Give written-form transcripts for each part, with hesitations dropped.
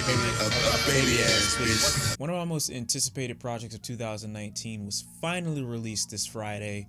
baby ass bitch. One of my most anticipated projects of 2019 was finally released this Friday,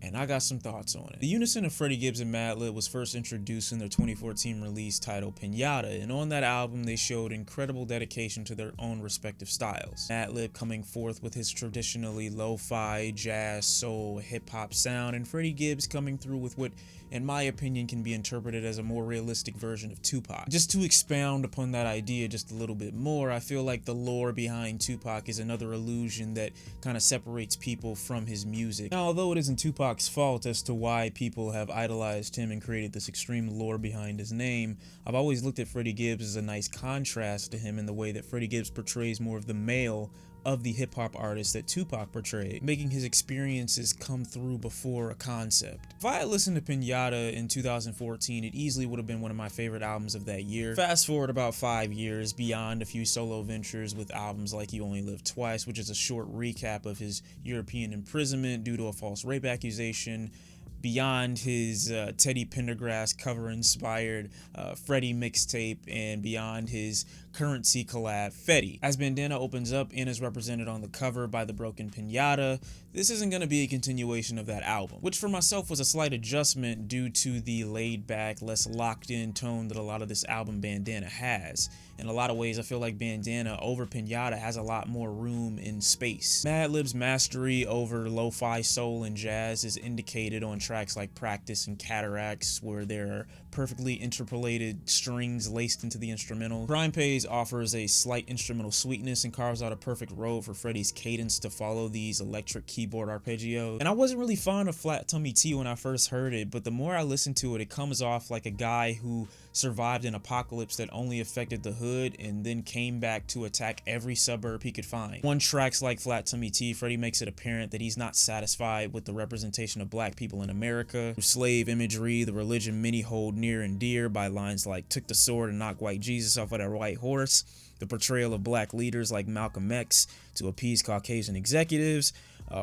and I got some thoughts on it. The unison of Freddie Gibbs and Madlib was first introduced in their 2014 release titled PINATA, and on that album they showed incredible dedication to their own respective styles. Madlib coming forth with his traditionally lo-fi, jazz, soul, hip-hop sound, and Freddie Gibbs coming through with what, in my opinion, can be interpreted as a more realistic version of Tupac. Just to expound upon that idea just a little bit more, I feel like the lore behind Tupac is another illusion that kind of separates people from his music. Now, although it isn't Tupac's fault as to why people have idolized him and created this extreme lore behind his name, I've always looked at Freddie Gibbs as a nice contrast to him in the way that Freddie Gibbs portrays more of the male of the hip-hop artist that Tupac portrayed, making his experiences come through before a concept. If I had listened to PINATA in 2014, it easily would have been one of my favorite albums of that year. Fast forward about 5 years, beyond a few solo ventures with albums like You Only Live Twice, which is a short recap of his European imprisonment due to a false rape accusation, beyond his Teddy Pendergrass cover-inspired Freddie mixtape, and beyond his Currency collab Fetty. As Bandana opens up and is represented on the cover by the broken pinata, this isn't going to be a continuation of that album, which for myself was a slight adjustment due to the laid-back, less locked-in tone that a lot of this album Bandana has. In a lot of ways, I feel like Bandana over Pinata has a lot more room and space. Madlib's mastery over lo-fi soul and jazz is indicated on tracks like Practice and Cataracts, where there are perfectly interpolated strings laced into the instrumental. Crime Pays offers a slight instrumental sweetness and carves out a perfect road for Freddie's cadence to follow these electric keyboard arpeggios. And I wasn't really fond of Flat Tummy Tea when I first heard it, but the more I listen to it, it comes off like a guy who survived an apocalypse that only affected the hood and then came back to attack every suburb he could find. On tracks like Flat Tummy Tea, Freddie makes it apparent that he's not satisfied with the representation of black people in America. Slave imagery, the religion many hold near and dear by lines like "took the sword and knocked white Jesus off of that white horse," the portrayal of black leaders like Malcolm X to appease Caucasian executives,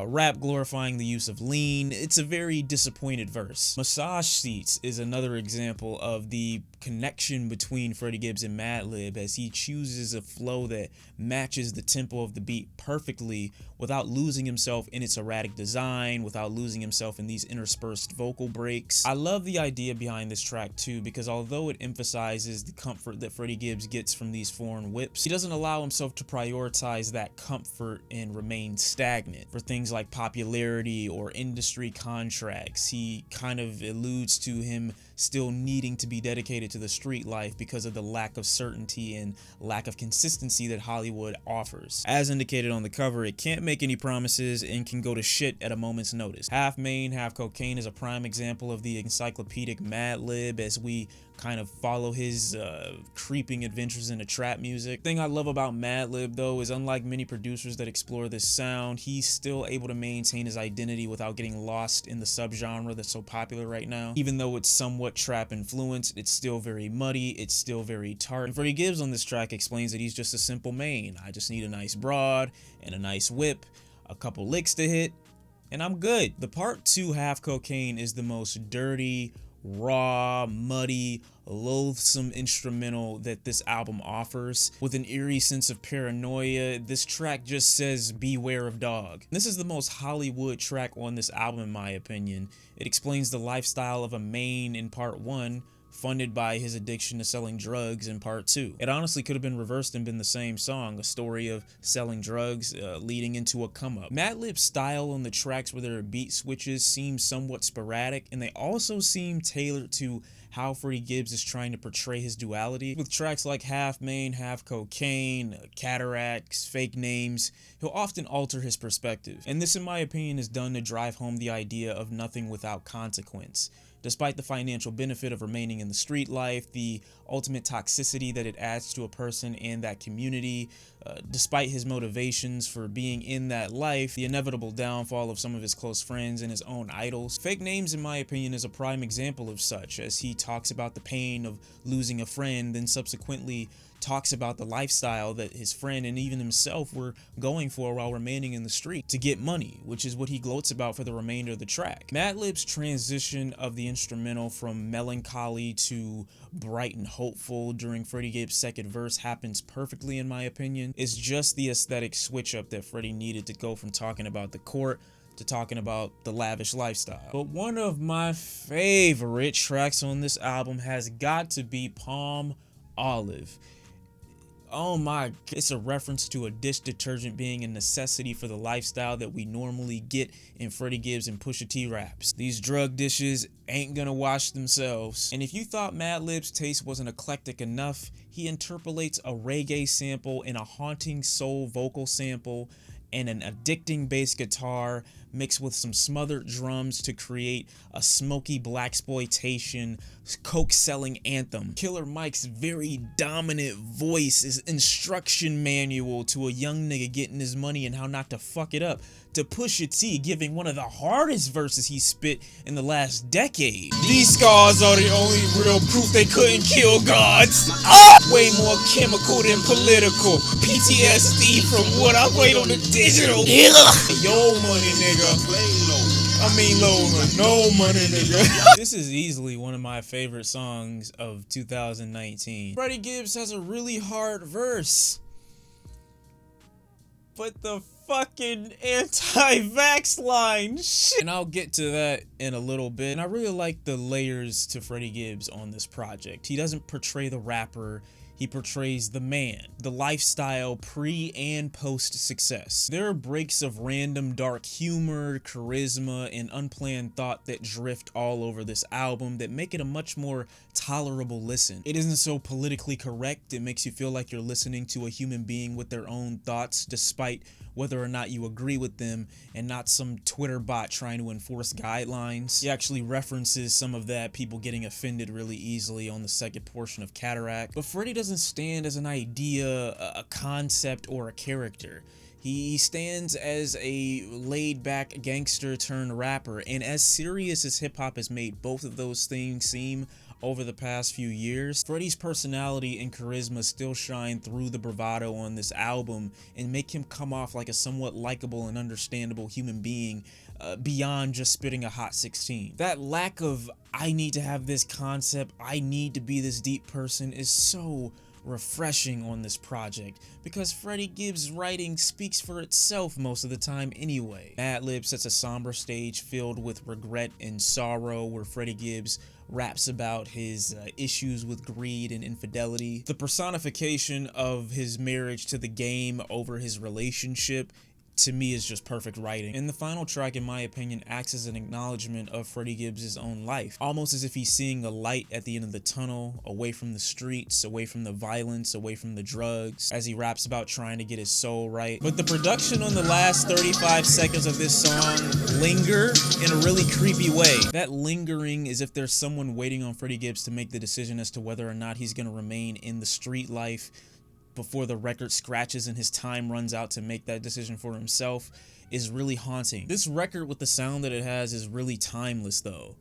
rap glorifying the use of lean. It's a very disappointed verse. Massage Seats is another example of the connection between Freddie Gibbs and Madlib, as he chooses a flow that matches the tempo of the beat perfectly without losing himself in its erratic design, without losing himself in these interspersed vocal breaks. I love the idea behind this track too, because although it emphasizes the comfort that Freddie Gibbs gets from these foreign whips, he doesn't allow himself to prioritize that comfort and remain stagnant. For things like popularity or industry contracts, he kind of alludes to him still needing to be dedicated to the street life because of the lack of certainty and lack of consistency that Hollywood offers. As indicated on the cover, it can't make any promises and can go to shit at a moment's notice. Half Maine, Half Cocaine is a prime example of the encyclopedic Madlib as we kind of follow his creeping adventures into trap music. The thing I love about Madlib though is, unlike many producers that explore this sound, he's still able to maintain his identity without getting lost in the subgenre that's so popular right now. Even though it's somewhat trap influenced, it's still very muddy, it's still very tart. And Freddie Gibbs on this track explains that he's just a simple Maine. I just need a nice broad and a nice whip, a couple licks to hit, and I'm good. The part 2, Half Cocaine, is the most dirty, raw, muddy, loathsome instrumental that this album offers. With an eerie sense of paranoia, this track just says beware of dog. This is the most Hollywood track on this album in my opinion. It explains the lifestyle of a Maine in part 1, funded by his addiction to selling drugs in part 2. It honestly could have been reversed and been the same song, a story of selling drugs leading into a come-up. Madlib's style on the tracks where there are beat switches seems somewhat sporadic, and they also seem tailored to how Freddie Gibbs is trying to portray his duality. With tracks like Half Maine, Half Cocaine, Cataracts, Fake Names, he'll often alter his perspective. And this, in my opinion, is done to drive home the idea of nothing without consequence. Despite the financial benefit of remaining in the street life, the ultimate toxicity that it adds to a person and that community, despite his motivations for being in that life, the inevitable downfall of some of his close friends and his own idols. Fake Names, in my opinion, is a prime example of such, as he talks about the pain of losing a friend, then subsequently talks about the lifestyle that his friend and even himself were going for while remaining in the street to get money, which is what he gloats about for the remainder of the track. Madlib's transition of the instrumental from melancholy to bright and hopeful during Freddie Gibbs' second verse happens perfectly in my opinion. It's just the aesthetic switch up that Freddie needed to go from talking about the court to talking about the lavish lifestyle. But one of my favorite tracks on this album has got to be Palmolive. Oh my, it's a reference to a dish detergent being a necessity for the lifestyle that we normally get in Freddie Gibbs and Pusha-T raps. These drug dishes ain't gonna wash themselves. And if you thought Madlib's taste wasn't eclectic enough, he interpolates a reggae sample and a haunting soul vocal sample and an addicting bass guitar mixed with some smothered drums to create a smoky blaxploitation coke selling anthem. Killer Mike's very dominant voice is instruction manual to a young nigga getting his money and how not to fuck it up, to Pusha T giving one of the hardest verses he spit in the last decade. These scars are the only real proof they couldn't kill gods. Way more chemical than political. PTSD from what I played on the digital. Yo money nigga. I mean no money nigga. This is easily one of my favorite songs of 2019. Freddie Gibbs has a really hard verse, but the fucking anti-vax line shit. And I'll get to that in a little bit. And I really like the layers to Freddie Gibbs on this project. He doesn't portray the rapper, he portrays the man, the lifestyle pre and post success. There are breaks of random dark humor, charisma, and unplanned thought that drift all over this album that make it a much more tolerable listen. It isn't so politically correct, it makes you feel like you're listening to a human being with their own thoughts despite whether or not you agree with them, and not some Twitter bot trying to enforce guidelines. He actually references some of that, people getting offended really easily on the second portion of Cataracts. But Freddie doesn't stand as an idea, a concept, or a character. He stands as a laid-back gangster turned rapper, and as serious as hip-hop has made both of those things seem over the past few years, Freddie's personality and charisma still shine through the bravado on this album and make him come off like a somewhat likable and understandable human being beyond just spitting a hot 16. That lack of I need to have this concept, I need to be this deep person is so refreshing on this project because Freddie Gibbs' writing speaks for itself most of the time anyway. Madlib sets a somber stage filled with regret and sorrow where Freddie Gibbs raps about his issues with greed and infidelity. The personification of his marriage to the game over his relationship to me is just perfect writing. And the final track, in my opinion, acts as an acknowledgement of Freddie Gibbs' own life, almost as if he's seeing a light at the end of the tunnel, away from the streets, away from the violence, away from the drugs, as he raps about trying to get his soul right. But the production on the last 35 seconds of this song linger in a really creepy way. That lingering is if there's someone waiting on Freddie Gibbs to make the decision as to whether or not he's going to remain in the street life before the record scratches and his time runs out to make that decision for himself is really haunting. This record with the sound that it has is really timeless though.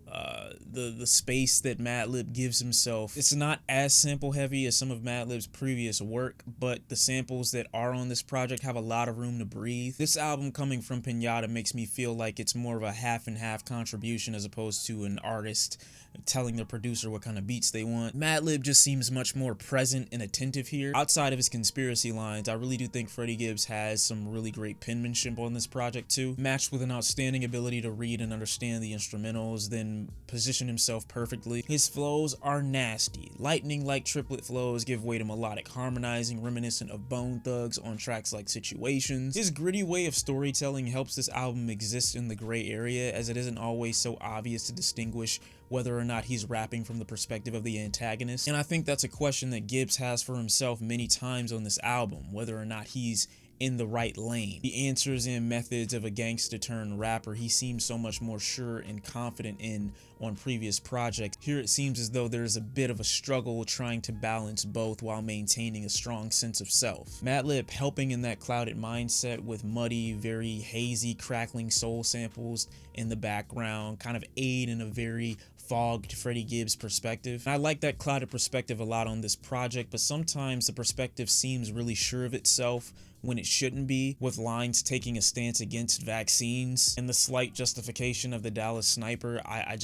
The space that Madlib gives himself, it's not as sample heavy as some of Madlib's previous work, but the samples that are on this project have a lot of room to breathe. This album coming from PINATA makes me feel like it's more of a half and half contribution as opposed to an artist telling their producer what kind of beats they want. Madlib just seems much more present and attentive here. Outside of his conspiracy lines, I really do think Freddie Gibbs has some really great penmanship on this project too, matched with an outstanding ability to read and understand the instrumentals, then position himself perfectly. His flows are nasty. Lightning-like triplet flows give way to melodic harmonizing reminiscent of Bone Thugs on tracks like Situations. His gritty way of storytelling helps this album exist in the gray area, as it isn't always so obvious to distinguish whether or not he's rapping from the perspective of the antagonist. And I think that's a question that Gibbs has for himself many times on this album, whether or not he's in the right lane. The answers and methods of a gangster turned rapper he seems so much more sure and confident in on previous projects. Here it seems as though there's a bit of a struggle trying to balance both while maintaining a strong sense of self. Madlib helping in that clouded mindset with muddy, very hazy, crackling soul samples in the background kind of aid in a very fogged Freddie Gibbs perspective. And I like that clouded perspective a lot on this project, but sometimes the perspective seems really sure of itself when it shouldn't be, with lines taking a stance against vaccines and the slight justification of the Dallas sniper. I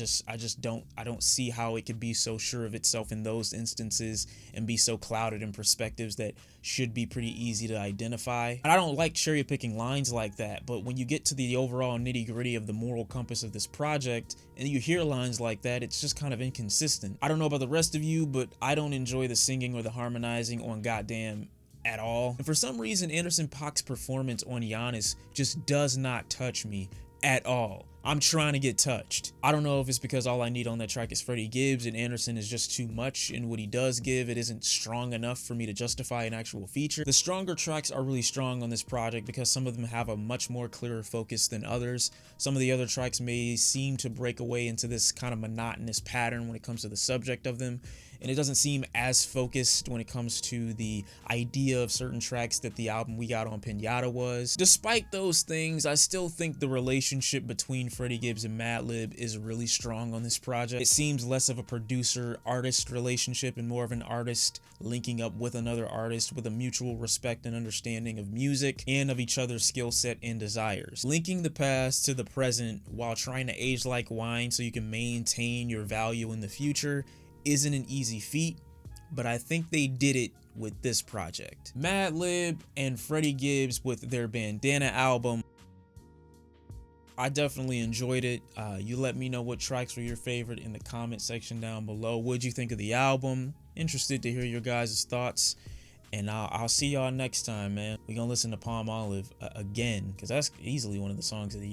don't see how it could be so sure of itself in those instances and be so clouded in perspectives that should be pretty easy to identify. And I don't like cherry picking lines like that, but when you get to the overall nitty gritty of the moral compass of this project and you hear lines like that, it's just kind of inconsistent. I don't know about the rest of you, but I don't enjoy the singing or the harmonizing on Gat Damn at all. And for some reason, Anderson Paak's performance on Giannis just does not touch me at all. I'm trying to get touched. I don't know if it's because all I need on that track is Freddie Gibbs and Anderson is just too much, and what he does give, it isn't strong enough for me to justify an actual feature. The stronger tracks are really strong on this project because some of them have a much more clearer focus than others. Some of the other tracks may seem to break away into this kind of monotonous pattern when it comes to the subject of them, and it doesn't seem as focused when it comes to the idea of certain tracks that the album we got on PINATA was. Despite those things, I still think the relationship between Freddie Gibbs and Madlib is really strong on this project. It seems less of a producer-artist relationship and more of an artist linking up with another artist with a mutual respect and understanding of music and of each other's skill set and desires. Linking the past to the present while trying to age like wine so you can maintain your value in the future isn't an easy feat, but I think they did it with this project. Madlib and Freddie Gibbs with their Bandana album, I definitely enjoyed it. You let me know what tracks were your favorite in the comment section down below. What'd you think of the album? Interested to hear your guys' thoughts. And I'll see y'all next time, man. We're gonna listen to Palmolive again, because that's easily one of the songs of the year.